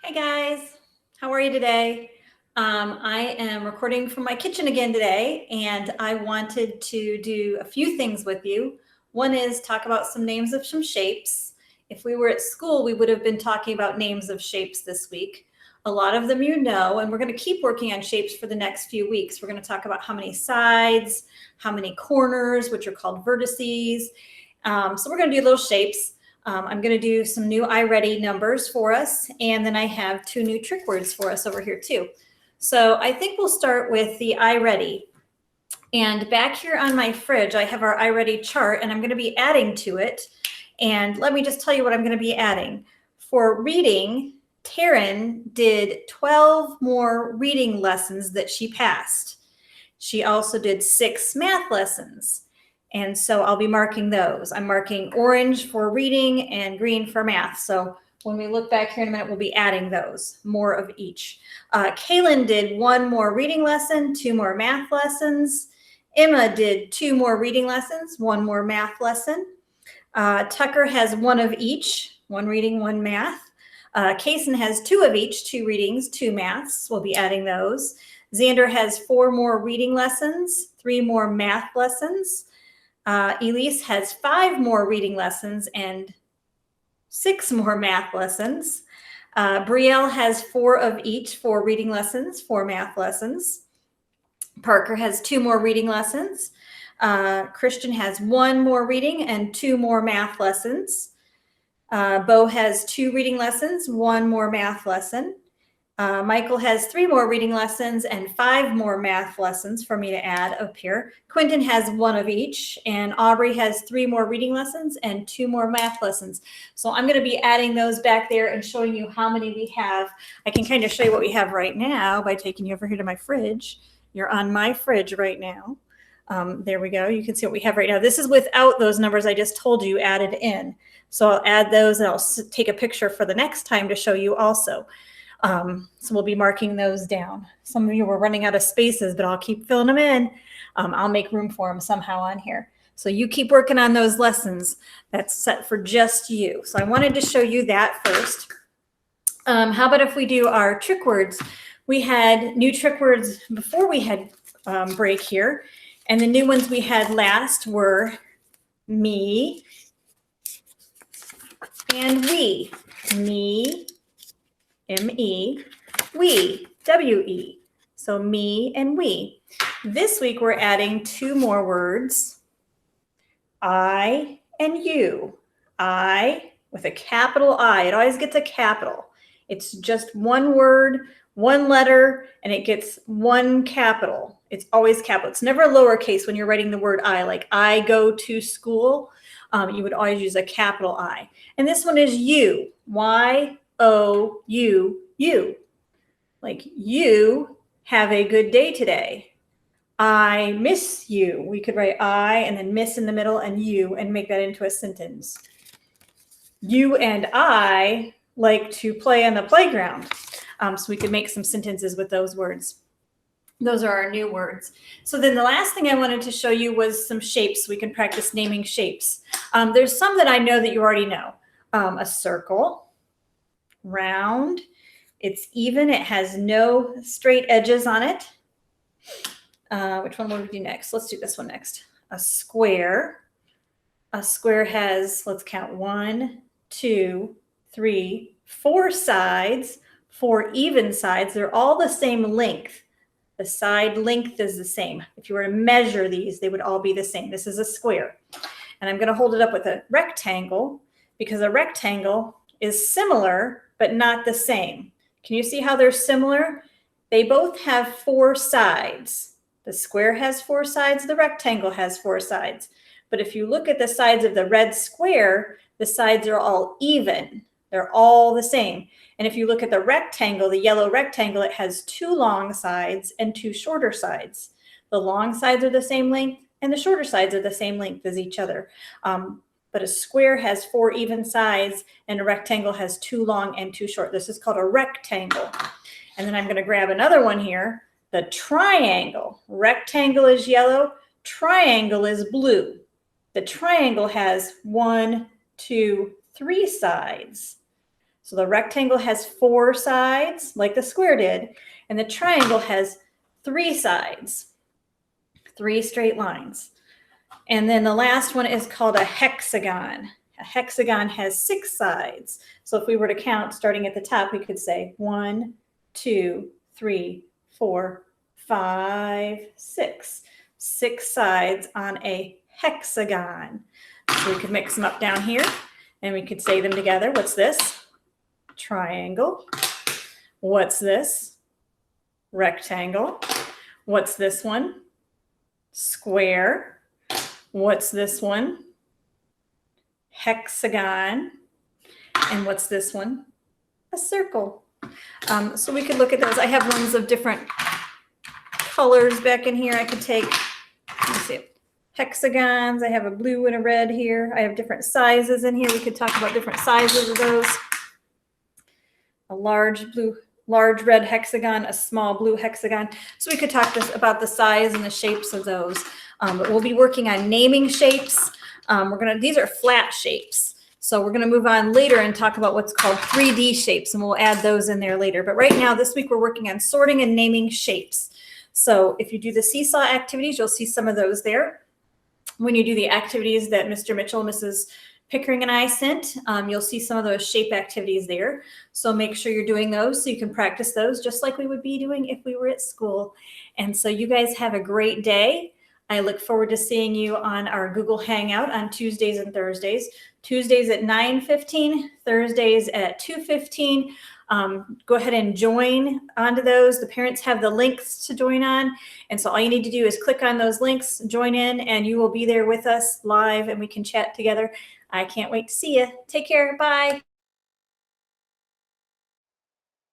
Hey guys, how are you today? I am recording from my kitchen again today, and I wanted to do a few things with you. One is talk about some names of some shapes. If we were at school, we would have been talking about names of shapes this week. A lot of them you know, and we're going to keep working on shapes for the next few weeks. We're going to talk about how many sides, how many corners, which are called vertices. So we're going to do little shapes. I'm going to do some new iready numbers for us, and then I have two new trick words for us over here too. So I think we'll start with the iready. And back here on my fridge, I have our iready chart, and I'm going to be adding to it. And let me just tell you what I'm going to be adding. For reading, Taryn did 12 more reading lessons that she passed. She also did 6 math lessons. And so I'll be marking those. I'm marking orange for reading and green for math. So when we look back here in a minute, we'll be adding those, more of each. Kaylin did 1 more reading lesson, 2 more math lessons. Emma did 2 more reading lessons, 1 more math lesson. Tucker has 1 of each, 1 reading, 1 math. Kaysen has 2 of each, 2 readings, 2 maths. We'll be adding those. Xander has 4 more reading lessons, 3 more math lessons. Elise has 5 more reading lessons and 6 more math lessons. Brielle has 4 of each, 4 reading lessons, 4 math lessons. Parker has 2 more reading lessons. Christian has 1 more reading and 2 more math lessons. Bo has 2 reading lessons, 1 more math lesson. Michael has 3 more reading lessons and 5 more math lessons for me to add up here. Quentin has 1 of each, and Aubrey has 3 more reading lessons and 2 more math lessons. So I'm going to be adding those back there and showing you how many we have. I can kind of show you what we have right now by taking you over here to my fridge. You're on my fridge right now. There we go. You can see what we have right now. This is without those numbers I just told you added in. So I'll add those and I'll take a picture for the next time to show you also. So we'll be marking those down. Some of you were running out of spaces, but I'll keep filling them in. I'll make room for them somehow on here. So you keep working on those lessons. That's set for just you. So I wanted to show you that first. How about if we do our trick words? We had new trick words before we had break here. And the new ones we had last were me and we. Me, M-E, we, W-E. So me and we. This week we're adding 2 more words, I and you. I with a capital I. It always gets a capital. It's just 1 word, 1 letter, and it gets 1 capital. It's always capital. It's never a lowercase when you're writing the word I, like I go to school. You would always use a capital I. And this one is you, Y-O-U, you. Like you have a good day today. I miss you. We could write I and then miss in the middle and you and make that into a sentence. You and I like to play on the playground. So we could make some sentences with those words. Those are our new words. So then the last thing I wanted to show you was some shapes. We can practice naming shapes. There's some that I know that you already know. A circle, round, it's even, it has no straight edges on it. Which one will we do next? Let's do this one next. A square. A square has, let's count, 1, 2, 3, 4 sides, 4 even sides. They're all the same length. The side length is the same. If you were to measure these, they would all be the same. This is a square. And I'm going to hold it up with a rectangle because a rectangle is similar, but not the same. Can you see how they're similar? They both have 4 sides. The square has 4 sides, the rectangle has 4 sides. But if you look at the sides of the red square, the sides are all even. They're all the same. And if you look at the rectangle, the yellow rectangle, it has 2 long sides and 2 shorter sides. The long sides are the same length and the shorter sides are the same length as each other. But a square has 4 even sides and a rectangle has 2 long and 2 short. This is called a rectangle. And then I'm going to grab another one here, the triangle. Rectangle is yellow, triangle is blue. The triangle has 1, 2, 3 sides. So the rectangle has 4 sides, like the square did, and the triangle has 3 sides, 3 straight lines. And then the last one is called a hexagon. A hexagon has 6 sides. So if we were to count starting at the top, we could say 1, 2, 3, 4, 5, 6. 6 sides on a hexagon. So we could mix them up down here and we could say them together. What's this? Triangle. What's this? Rectangle. What's this one? Square. What's this one? Hexagon. And what's this one? A circle. So we could look at those. I have ones of different colors back in here. I could take, let's see, hexagons. I have a blue and a red here. I have different sizes in here. We could talk about different sizes of those. A large red hexagon, a small blue hexagon. So we could talk about the size and the shapes of those. But we'll be working on naming shapes. These are flat shapes. So we're going to move on later and talk about what's called 3D shapes, and we'll add those in there later. But right now, this week, we're working on sorting and naming shapes. So if you do the seesaw activities, you'll see some of those there. When you do the activities that Mr. Mitchell, Mrs. Pickering, and I sent, you'll see some of those shape activities there. So make sure you're doing those so you can practice those just like we would be doing if we were at school. And so you guys have a great day. I look forward to seeing you on our Google Hangout on Tuesdays and Thursdays. Tuesdays at 9:15, Thursdays at 2:15. Go ahead and join onto those. The parents have the links to join on. And so all you need to do is click on those links, join in, and you will be there with us live and we can chat together. I can't wait to see you. Take care. Bye.